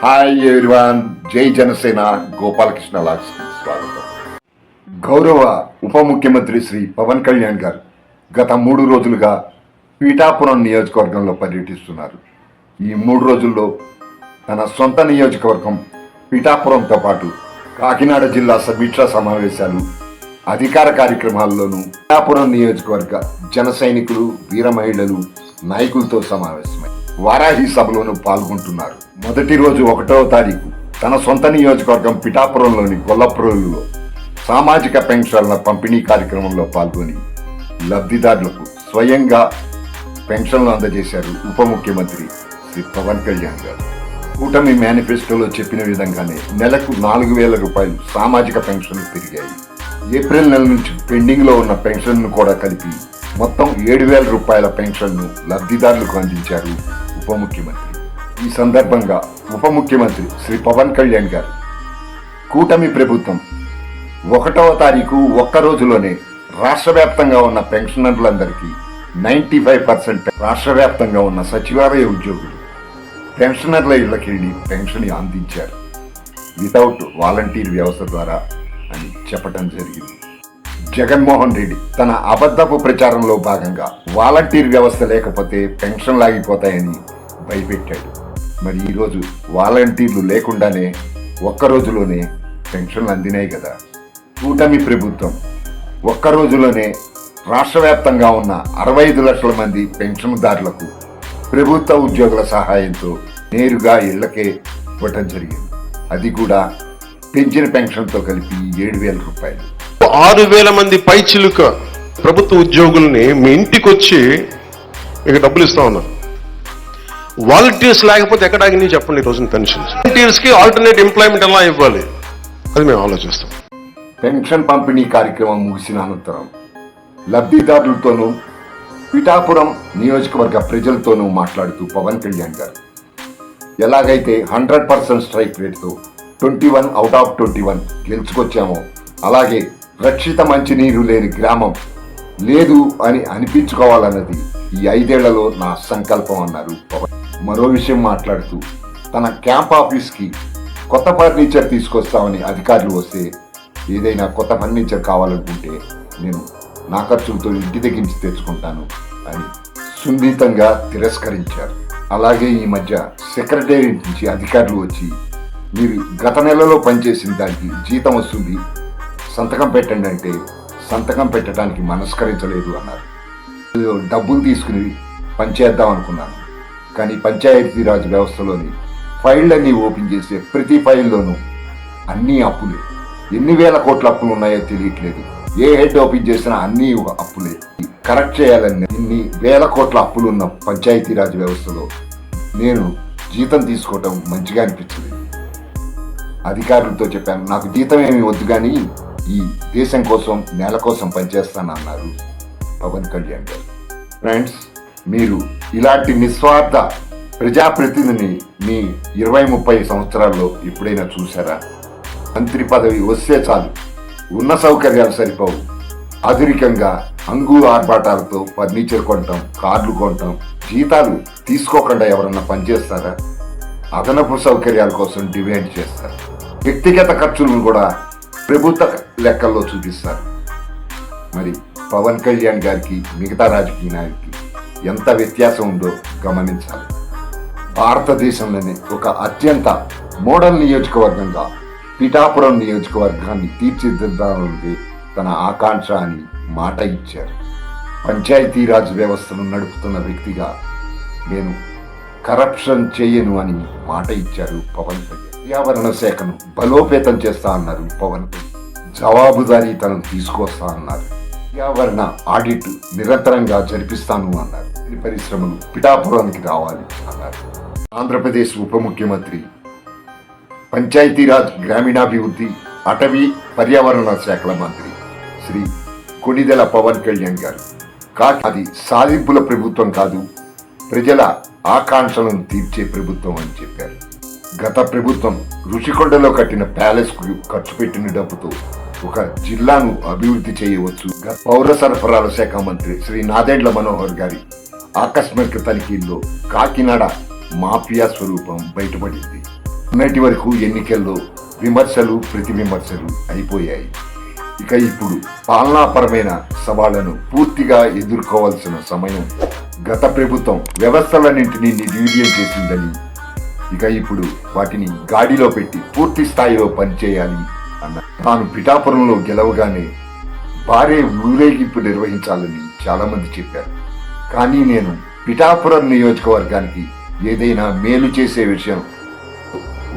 Hi everyone, జై జనసేన. గోపాలకృష్ణ లాక్స్ స్వాగతం. గౌరవ ఉప ముఖ్యమంత్రి శ్రీ పవన్ కళ్యాణ్ గారు గత 3 రోజులుగా పీఠాపురం నియోజకవర్గంలో పర్యటిస్తున్నారు. ఈ 3 రోజుల్లో తన సొంత నియోజకవర్గం పీఠాపురంతో పాటు కాకినాడ జిల్లా సమీక్షా సమావేశాలు, అధికార కార్యక్రమాల్లోనూ పీఠాపురం నియోజకవర్గ జన సైనికులు, వీర మహిళలు, నాయకులతో సమావేశమై వారాహి సభలోనూ పాల్గొంటున్నారు. మొదటి రోజు 1వ తారీఖు తన సొంత నియోజకవర్గం పిఠాపురంలోని గొల్లప్రోలులో సామాజిక పెన్షన్ల పంపిణీ కార్యక్రమంలో పాల్గొని లబ్ధిదారులకు స్వయంగా పెన్షన్లు అందజేశారు ఉప ముఖ్యమంత్రి శ్రీ పవన్ కళ్యాణ్ గారు. కూటమి మేనిఫెస్టోలో చెప్పిన విధంగానే నెలకు 4,000 రూపాయలు సామాజిక పెన్షన్లు పెరిగాయి. ఏప్రిల్ నెల నుంచి పెండింగ్లో ఉన్న పెన్షన్ను కూడా కలిపి మొత్తం 7,000 రూపాయల పెన్షన్ను లబ్ధిదారులకు అందించారు ఉప ముఖ్యమంత్రి. ఈ సందర్భంగా ఉప ముఖ్యమంత్రి శ్రీ పవన్ కళ్యాణ్ గారు కూటమి ప్రభుత్వం 1వ తారీఖు ఒక్క రోజులోనే రాష్ట్ర వ్యాప్తంగా ఉన్న పెన్షనర్లందరికీ 95% రాష్ట్ర వ్యాప్తంగా ఉన్న సచివాలయ ఉద్యోగులు పెన్షనర్ల ఇళ్లకి వెళ్ళి పెన్షన్ అందించారు వితౌట్ వాలంటీర్ వ్యవస్థ ద్వారా అని చెప్పడం జరిగింది. జగన్మోహన్ రెడ్డి తన అబద్ధపు ప్రచారంలో భాగంగా వాలంటీర్ వ్యవస్థ లేకపోతే పెన్షన్లు ఆగిపోతాయని భయపెట్టాడు. మరి ఈరోజు వాలంటీర్లు లేకుండానే ఒక్క రోజులోనే పెన్షన్లు అందినాయి కదా. కూటమి ప్రభుత్వం ఒక్క రోజులోనే రాష్ట్ర వ్యాప్తంగా ఉన్న 65 లక్షల మంది పెన్షన్దారులకు ప్రభుత్వ ఉద్యోగుల సహాయంతో నేరుగా ఇళ్లకే ఇవ్వటం జరిగింది. అది కూడా పెంచిన పెన్షన్తో కలిపి 7,000 రూపాయలు. 6,000 మంది పైచిలుక ప్రభుత్వ ఉద్యోగుల్ని మీ ఇంటికి వచ్చి ఇక డబ్బులు ఇస్తా ఉన్నారు. వాలంటీర్స్ లేకపోతే ఎక్కడ ఆగినాయి చెప్పండి. ఈ రోజున పెన్షన్ వాలంటీర్స్ కి ఆల్టర్నేట్ ఎంప్లాయ్మెంట్ ఎలా ఇవ్వాలి అది మేము ఆలోచిస్తాం. పెన్షన్ పంపిణీ కార్యక్రమం ముగిసిన అనంతరం లబ్ధిదారులతోనూ పిఠాపురం నియోజకవర్గ ప్రజలతోనూ మాట్లాడుతూ పవన్ కళ్యాణ్ గారు ఎలాగైతే 100% స్ట్రైక్ రేట్తో 21 అవుట్ ఆఫ్ 21 గెలుచుకొచ్చామో అలాగే రక్షిత మంచినీరు లేని గ్రామం లేదు అని అనిపించుకోవాలన్నది ఈ 5 ఏళ్లలో నా సంకల్పం అన్నారు పవన్. మరో విషయం మాట్లాడుతూ తన క్యాంప్ ఆఫీస్కి కొత్త ఫర్నిచర్ తీసుకొస్తామని అధికారులు వస్తే ఏదైనా కొత్త ఫర్నిచర్ కావాలనుకుంటే నేను నా ఖర్చులతో ఇంటి దగ్గర నుంచి తెచ్చుకుంటాను అని సున్నితంగా తిరస్కరించారు. అలాగే ఈ మధ్య సెక్రటేరియట్ నుంచి అధికారులు వచ్చి మీరు గత నెలలో పనిచేసిన దానికి జీతం వస్తుంది, సంతకం పెట్టండి అంటే సంతకం పెట్టడానికి మనస్కరించలేదు అన్నారు. డబ్బులు తీసుకుని పనిచేద్దాం అనుకున్నాను, కానీ పంచాయతీరాజ్ వ్యవస్థలోని ఫైళ్ళన్నీ ఓపెన్ చేసే ప్రతి ఫైల్లోనూ అన్నీ అప్పులే. ఎన్ని వేల కోట్ల అప్పులు ఉన్నాయో తెలియట్లేదు. ఏ హెడ్ ఓపెన్ చేసినా అన్నీ అప్పులే. కరెక్ట్ చేయాలని ఇన్ని వేల కోట్ల అప్పులు ఉన్న పంచాయతీరాజ్ వ్యవస్థలో నేను జీతం తీసుకోవటం మంచిగా అనిపించలేదు. అధికారులతో చెప్పాను, నాకు జీతం ఏమి వద్దు కానీ ఈ దేశం కోసం నేల కోసం పనిచేస్తానన్నారు పవన్ కళ్యాణ్ గారు. ఫ్రెండ్స్, మీరు ఇలాంటి నిస్వార్థ ప్రజాప్రతినిధిని మీ 20-30 సంవత్సరాల్లో ఎప్పుడైనా చూసారా? మంత్రి పదవి వస్తే చాలు, ఉన్న సౌకర్యాలు సరిపోవు, ఆధునికంగా అంగు ఆర్భాటాలతో ఫర్నిచర్ కొనటం, కార్లు కొనటం, జీతాలు తీసుకోకుండా ఎవరన్నా పనిచేస్తారా? అదనపు సౌకర్యాల కోసం డిమాండ్ చేస్తారు. వ్యక్తిగత ఖర్చులను కూడా ప్రభుత్వ లెక్కల్లో చూపిస్తారు. మరి పవన్ కళ్యాణ్ గారికి మిగతా రాజకీయ నాయకులకి ఎంత వ్యత్యాసం ఉందో గమనించాలి. భారతదేశంలోనే ఒక అత్యంత మోడల్ నియోజకవర్గంగా పిఠాపురం నియోజకవర్గాన్ని తీర్చిదిద్దాలన్నది తన ఆకాంక్ష అని మాట ఇచ్చారు. పంచాయతీరాజ్ వ్యవస్థను నడుపుతున్న వ్యక్తిగా నేను కరప్షన్ చేయను అని మాట ఇచ్చారు పవన్ కళ్యాణ్. పర్యావరణ శాఖను బలోపేతం చేస్తా అన్నారు పవన్ కళ్యాణ్. జవాబుదారీతనం తీసుకొస్తా అన్నారు. పర్యావరణ ఆడిట్ నిరంతరంగా జరిపిస్తాను అన్నారు. పరిశ్రమలు పిఠాపురానికి రావాలి అన్నారు. ఆంధ్రప్రదేశ్ ఉప ముఖ్యమంత్రి పంచాయతీరాజ్, గ్రామీణాభివృద్ధి, అటవీ, పర్యావరణ శాఖల మంత్రి శ్రీ కొణిదెల పవన్ కళ్యాణ్ గారు అది సాధింపుల ప్రభుత్వం కాదు, ప్రజల ఆకాంక్షలను తీర్చే ప్రభుత్వం అని చెప్పారు. గత ప్రభుత్వం రుషికొండలో కట్టిన ప్యాలెస్కు ఖర్చు పెట్టిన డబ్బుతో ఒక జిల్లాను అభివృద్ధి చేయవచ్చు. పౌర సరఫరాల శాఖ మంత్రి శ్రీ నాదెండ్ల మనోహర్ గారి ఆకస్మిక తనిఖీల్లో కాకినాడ మాఫియా స్వరూపం బయటపడింది. మొన్నటి వరకు ఎన్నికల్లో విమర్శలు ప్రతి విమర్శలు అయిపోయాయి. ఇక ఇప్పుడు పాలనాపరమైన సవాళ్లను పూర్తిగా ఎదుర్కోవాల్సిన సమయం. గత ప్రభుత్వం వ్యవస్థలన్నింటినీ నిర్వీర్యం చేసిందని, ఇక ఇప్పుడు వాటిని గాడిలో పెట్టి పూర్తి స్థాయిలో పనిచేయాలి అన్న. తాను పిఠాపురంలో గెలవగానే భారీ ఊరేగింపు నిర్వహించాలని చాలా మంది చెప్పారు. కానీ నేను పిఠాపురం నియోజకవర్గానికి ఏదైనా మేలు చేసే విషయం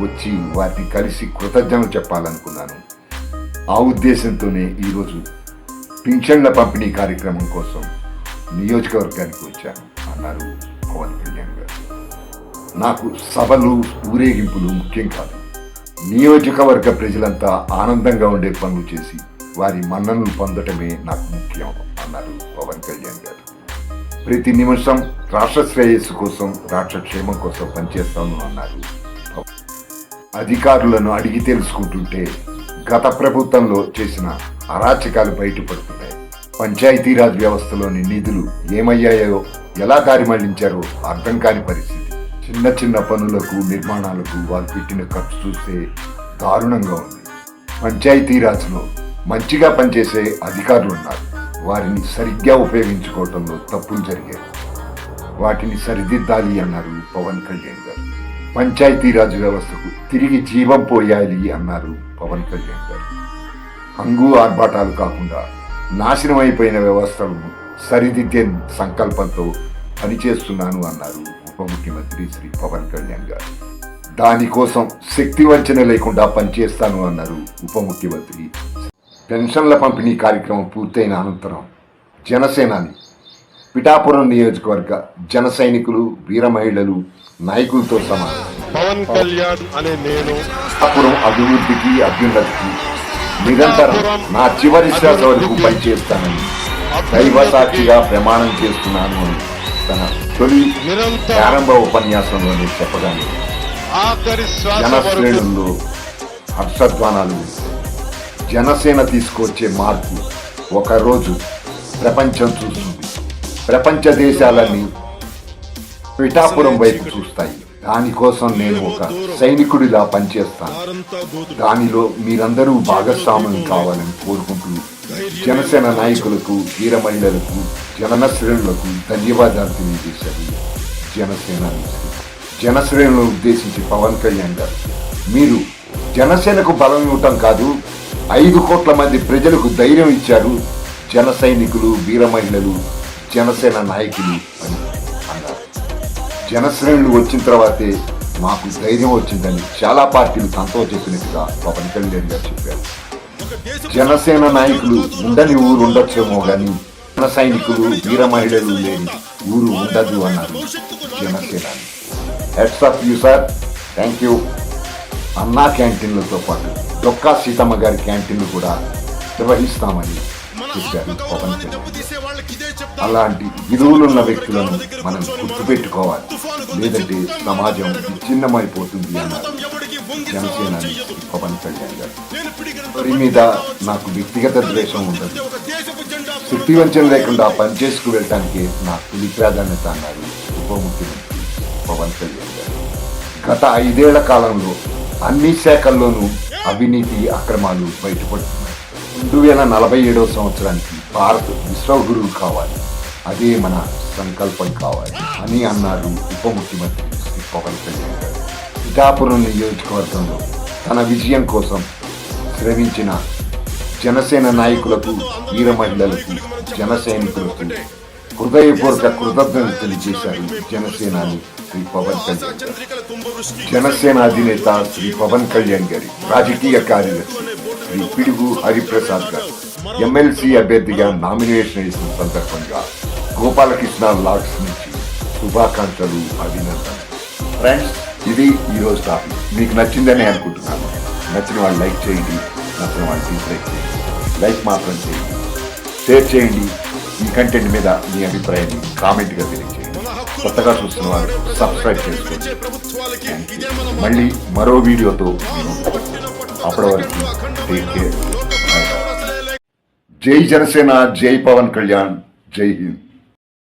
వచ్చి వారిని కలిసి కృతజ్ఞతలు చెప్పాలనుకున్నాను. ఆ ఉద్దేశంతోనే ఈరోజు పింఛన్ల పంపిణీ కార్యక్రమం కోసం నియోజకవర్గానికి వచ్చాను అన్నారు పవన్ కళ్యాణ్ గారు. నాకు సభలు ఊరేగింపులు ముఖ్యం కాదు. నియోజకవర్గ ప్రజలంతా ఆనందంగా ఉండే పనులు చేసి వారి మన్ననలు పొందటమే నాకు ముఖ్యం అన్నారు పవన్ కళ్యాణ్ గారు. ప్రతి నిమిషం రాష్ట్ర శ్రేయస్సు కోసం, రాష్ట్ర క్షేమం కోసం పనిచేస్తాను అన్నారు. అధికారులను అడిగి తెలుసుకుంటుంటే గత ప్రభుత్వంలో చేసిన అరాచకాలు బయటపడుతున్నాయి. పంచాయతీరాజ్ వ్యవస్థలోని నిధులు ఏమయ్యాయో, ఎలా దారి మళ్లించారో అర్థం కాని పరిస్థితి. చిన్న చిన్న పనులకు, నిర్మాణాలకు వారు పెట్టిన ఖర్చు చూస్తే దారుణంగా ఉంది. పంచాయతీరాజ్లో మంచిగా పనిచేసే అధికారులు ఉన్నారు. వారిని సరిగ్గా ఉపయోగించుకోవడంలో తప్పులు జరిగాయి. వాటిని సరిదిద్దాలి అన్నారు పవన్ కళ్యాణ్ గారు. పంచాయతీరాజ్ వ్యవస్థకు తిరిగి జీవం పోయాలి అన్నారు పవన్ కళ్యాణ్ గారు. హంగు ఆర్భాటాలు కాకుండా నాశనం అయిపోయిన వ్యవస్థలను సరిదిద్దే సంకల్పంతో పనిచేస్తున్నాను అన్నారు ఉప ముఖ్యమంత్రి శ్రీ పవన్ కళ్యాణ్ గారు. దానికోసం శక్తి వంచన లేకుండా పనిచేస్తాను అన్నారు ఉప ముఖ్యమంత్రి. పెన్షన్ల పంపిణీ కార్యక్రమం పూర్తయిన అనంతరం జనసేనాని పిఠాపురం నియోజకవర్గ జన సైనికులు, వీర మహిళలు, నాయకులతో సమానం. పవన్ కళ్యాణ్ అనే నేను పిఠాపురం అభివృద్ధికి, అభ్యున్నతికి నిరంతరం నా చివరి శ్వాస వరకు పనిచేస్తానని దైవ సాక్షిగా ప్రమాణం చేస్తున్నాను అని తన తొలి ప్రారంభ ఉపన్యాసంలోనే చెప్పగానే జనశ్రేణుల్లో హర్షధ్వానాలు. జనసేన తీసుకొచ్చే మార్పు ఒకరోజు ప్రపంచం చూస్తుంది. ప్రపంచ దేశాలన్నీ పిఠాపురం వైపు చూస్తాయి. దానికోసం నేను ఒక సైనికుడిలా పనిచేస్తాను. దానిలో మీరందరూ భాగస్వాములు కావాలని కోరుకుంటూ జనసేన నాయకులకు, వీర మహిళలకు, జనశ్రేణులకు ధన్యవాదాలు తెలియజేశారు జనశ్రేణులను ఉద్దేశించి పవన్ కళ్యాణ్ గారు, మీరు జనసేనకు బలం ఇవ్వటం కాదు, 5 కోట్ల మంది ప్రజలకు ధైర్యం ఇచ్చారు జన సైనికులు, వీర మహిళలు, జనసేన నాయకులు అని అన్నారు. జనశ్రేణులు వచ్చిన తర్వాతే మాకు ధైర్యం వచ్చిందని చాలా పార్టీలు తనతో చెప్పినట్టుగా పవన్ కళ్యాణ్ గారు చెప్పారు. జనసేన నాయకులు ఉండని ఊరు ఉండొచ్చేమో కానీ జన సైనికులు, వీర మహిళలు లేని ఊరు ఉండదు అన్నారు Janasena. Heads of you sir, thank you. అన్నా క్యాంటీన్లతో పాటు డొక్కా సీతమ్మ గారి క్యాంటీన్లు కూడా నిర్వహిస్తామని చెప్పారు పవన్ కళ్యాణ్. అలాంటి విలువలున్న వ్యక్తులను మనం గుర్తుపెట్టుకోవాలి, లేదంటే సమాజం విచ్ఛిన్నమైపోతుంది అన్నారు జనసేన పవన్ కళ్యాణ్ గారు. వారి మీద నాకు వ్యక్తిగత ద్వేషం ఉండదు. శక్తి వంచన లేకుండా పనిచేసుకు వెళ్ళటానికి నాకు తొలి ప్రాధాన్యత అన్నారు ఉప ముఖ్యమంత్రి పవన్ కళ్యాణ్ గారు. గత 5 ఏళ్ల కాలంలో అన్ని శాఖల్లోనూ అవినీతి, అక్రమాలు బయటపడుతున్నాయి. 2047వ సంవత్సరానికి భారత్ విశ్వగురువు కావాలి, అదే మన సంకల్పం కావాలి అని అన్నారు ఉప ముఖ్యమంత్రి శ్రీ పవన్ కళ్యాణ్ గారు. పిఠాపురం నియోజకవర్గంలో తన విజయం కోసం శ్రమించిన జనసేన నాయకులకు, వీర మహిళలకు, జన సైనికులకు హృదయపూర్వక కృతజ్ఞతలు తెలియజేశారు జనసేనాని శ్రీ పవన్ కళ్యాణ్ గారు. జనసేన అధినేత శ్రీ పవన్ కళ్యాణ్ గారి రాజకీయ కార్యదర్శి శ్రీ పిడుగు హరిప్రసాద్ గారు ఎమ్మెల్సీ అభ్యర్థిగా నామినేషన్ వేసిన సందర్భంగా గోపాలకృష్ణ లాడ్స్ నుంచి శుభాకాంక్షలు, అభినందనలు. ఫ్రెండ్స్, ఇది ఈరోజు టాపిక్. మీకు నచ్చిందని అనుకుంటున్నాను. నచ్చిన వాళ్ళు లైక్ చేయండి, నచ్చిన వాళ్ళు డిస్లైక్ చేయండి. లైక్ మాత్రం చేయండి, షేర్ చేయండి. ఈ కంటెంట్ మీద మీ అభిప్రాయాన్ని కామెంట్గా తెలియజేయండి. కొత్తగా చూస్తున్న వారు సబ్స్క్రైబ్ చేసుకోండి. మళ్ళీ మరో వీడియోతో అప్పటి వరకు టేక్ కేర్. జై జనసేన, జై పవన్ కళ్యాణ్, జై హింద్.